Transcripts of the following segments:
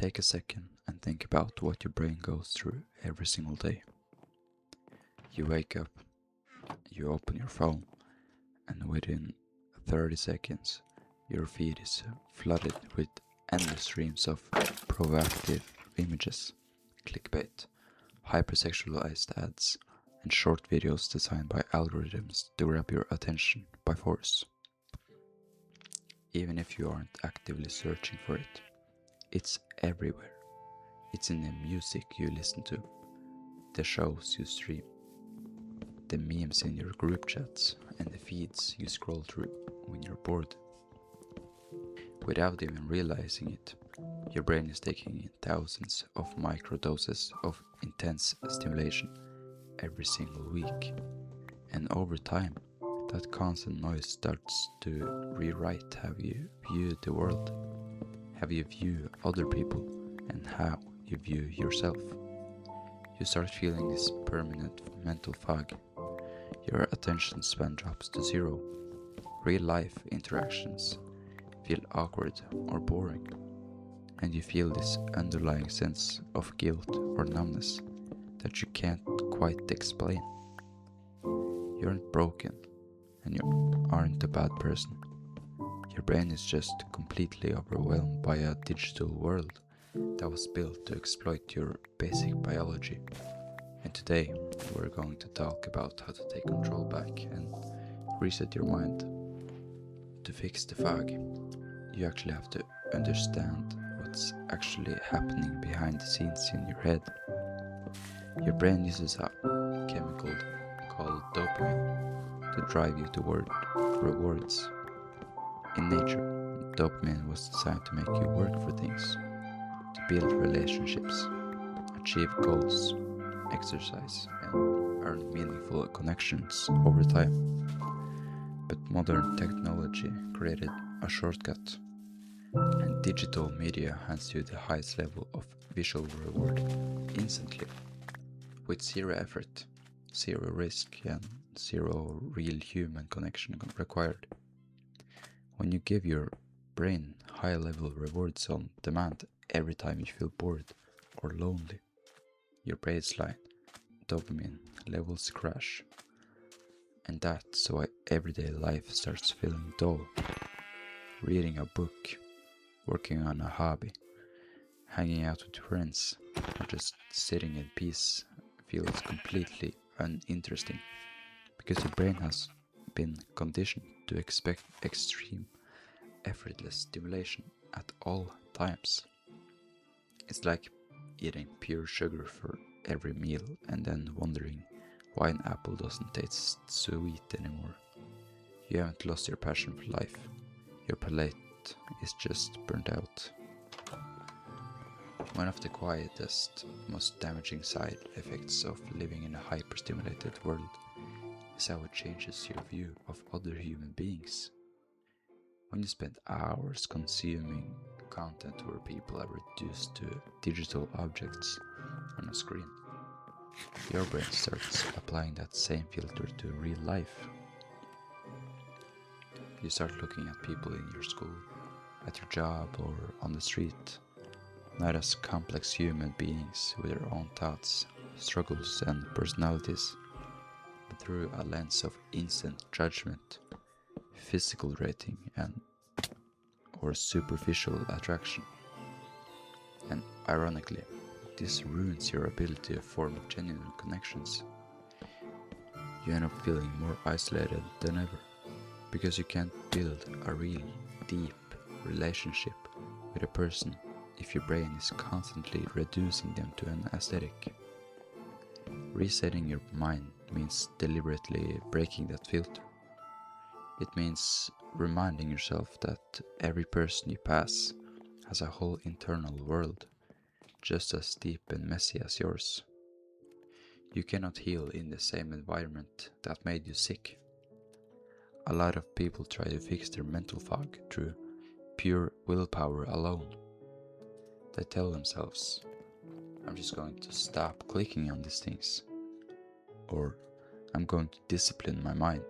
Take a second and think about what your brain goes through every single day. You wake up, you open your phone, and within 30 seconds, your feed is flooded with endless streams of provocative images, clickbait, hypersexualized ads, and short videos designed by algorithms to grab your attention by force. Even if you aren't actively searching for it, it's everywhere. It's in the music you listen to, the shows you stream, the memes in your group chats, and the feeds you scroll through when you're bored. Without even realizing it, your brain is taking in thousands of microdoses of intense stimulation every single week. And over time, that constant noise starts to rewrite how you view the world, how you view other people, and how you view yourself. You start feeling this permanent mental fog. Your attention span drops to zero. Real life interactions feel awkward or boring, and you feel this underlying sense of guilt or numbness that you can't quite explain. You aren't broken, and you aren't a bad person. Your brain is just completely overwhelmed by a digital world that was built to exploit your basic biology. And today, we're going to talk about how to take control back and reset your mind. To fix the fog, you actually have to understand what's actually happening behind the scenes in your head. Your brain uses a chemical called dopamine to drive you toward rewards. In nature, dopamine was designed to make you work for things, to build relationships, achieve goals, exercise, and earn meaningful connections over time. But modern technology created a shortcut, and digital media hands you the highest level of visual reward instantly, with zero effort, zero risk, and zero real human connection required. When you give your brain high-level rewards on demand every time you feel bored or lonely, your baseline dopamine levels crash. And that's why everyday life starts feeling dull. Reading a book, working on a hobby, hanging out with friends, or just sitting in peace feels completely uninteresting, because your brain has been conditioned to expect extreme, effortless stimulation at all times. It's like eating pure sugar for every meal and then wondering why an apple doesn't taste sweet anymore. You haven't lost your passion for life. Your palate is just burnt out. One of the quietest, most damaging side effects of living in a hyperstimulated world is how it changes your view of other human beings. When you spend hours consuming content where people are reduced to digital objects on a screen, your brain starts applying that same filter to real life. You start looking at people in your school, at your job, or on the street, not as complex human beings with their own thoughts, struggles, and personalities, but through a lens of instant judgment, physical rating, or superficial attraction. And ironically, this ruins your ability to form genuine connections. You end up feeling more isolated than ever, because you can't build a real, deep relationship with a person if your brain is constantly reducing them to an aesthetic. Resetting your mind means deliberately breaking that filter. It means reminding yourself that every person you pass has a whole internal world, just as deep and messy as yours. You cannot heal in the same environment that made you sick. A lot of people try to fix their mental fog through pure willpower alone. They tell themselves, I'm just going to stop clicking on these things, or I'm going to discipline my mind.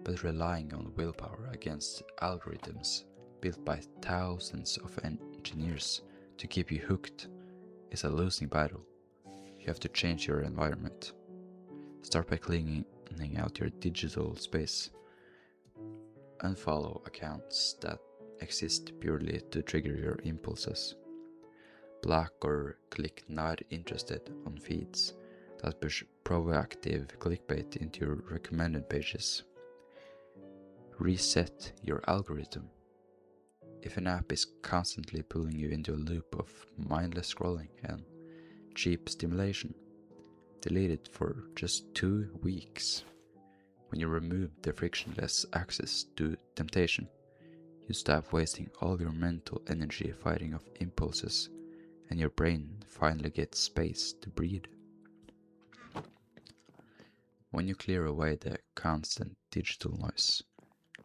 But relying on willpower against algorithms built by thousands of engineers to keep you hooked is a losing battle. You have to change your environment. Start by cleaning out your digital space. Unfollow accounts that exist purely to trigger your impulses. Block or click not interested on feeds that push proactive clickbait into your recommended pages. Reset your algorithm. If an app is constantly pulling you into a loop of mindless scrolling and cheap stimulation, delete it for just 2 weeks. When you remove the frictionless access to temptation, you stop wasting all your mental energy fighting off impulses, and your brain finally gets space to breathe. When you clear away the constant digital noise,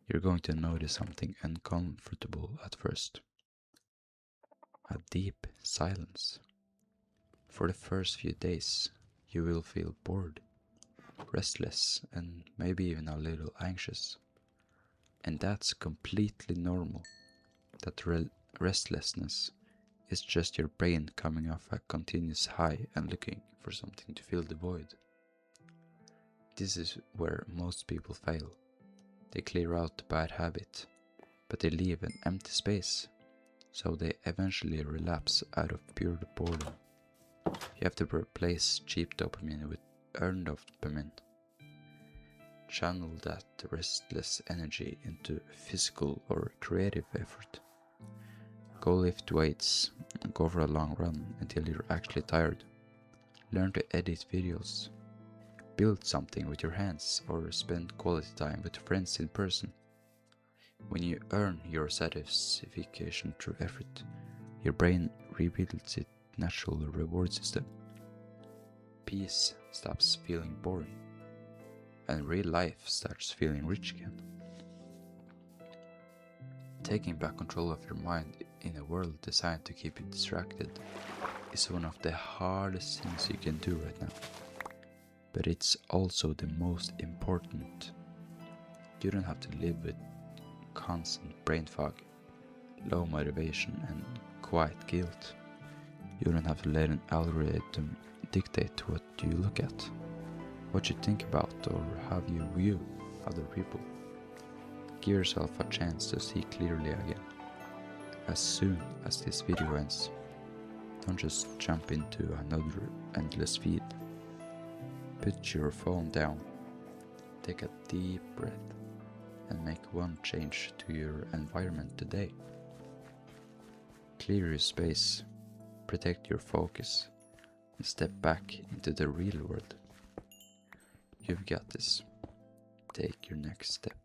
you're going to notice something uncomfortable at first. A deep silence. For the first few days, you will feel bored, restless, and maybe even a little anxious. And that's completely normal. That restlessness is just your brain coming off a continuous high and looking for something to fill the void. This is where most people fail. They clear out the bad habit, but they leave an empty space, so they eventually relapse out of pure boredom. You have to replace cheap dopamine with earned dopamine. Channel that restless energy into physical or creative effort. Go lift weights, go for a long run until you're actually tired. Learn to edit videos. Build something with your hands or spend quality time with friends in person. When you earn your satisfaction through effort, your brain rebuilds its natural reward system. Peace stops feeling boring, and real life starts feeling rich again. Taking back control of your mind in a world designed to keep you distracted is one of the hardest things you can do right now. But it's also the most important. You don't have to live with constant brain fog, low motivation, and quiet guilt. You don't have to let an algorithm dictate what you look at, what you think about, or how you view other people. Give yourself a chance to see clearly again. As soon as this video ends, don't just jump into another endless feed. Put your phone down, take a deep breath, and make one change to your environment today. Clear your space, protect your focus, and step back into the real world. You've got this. Take your next step.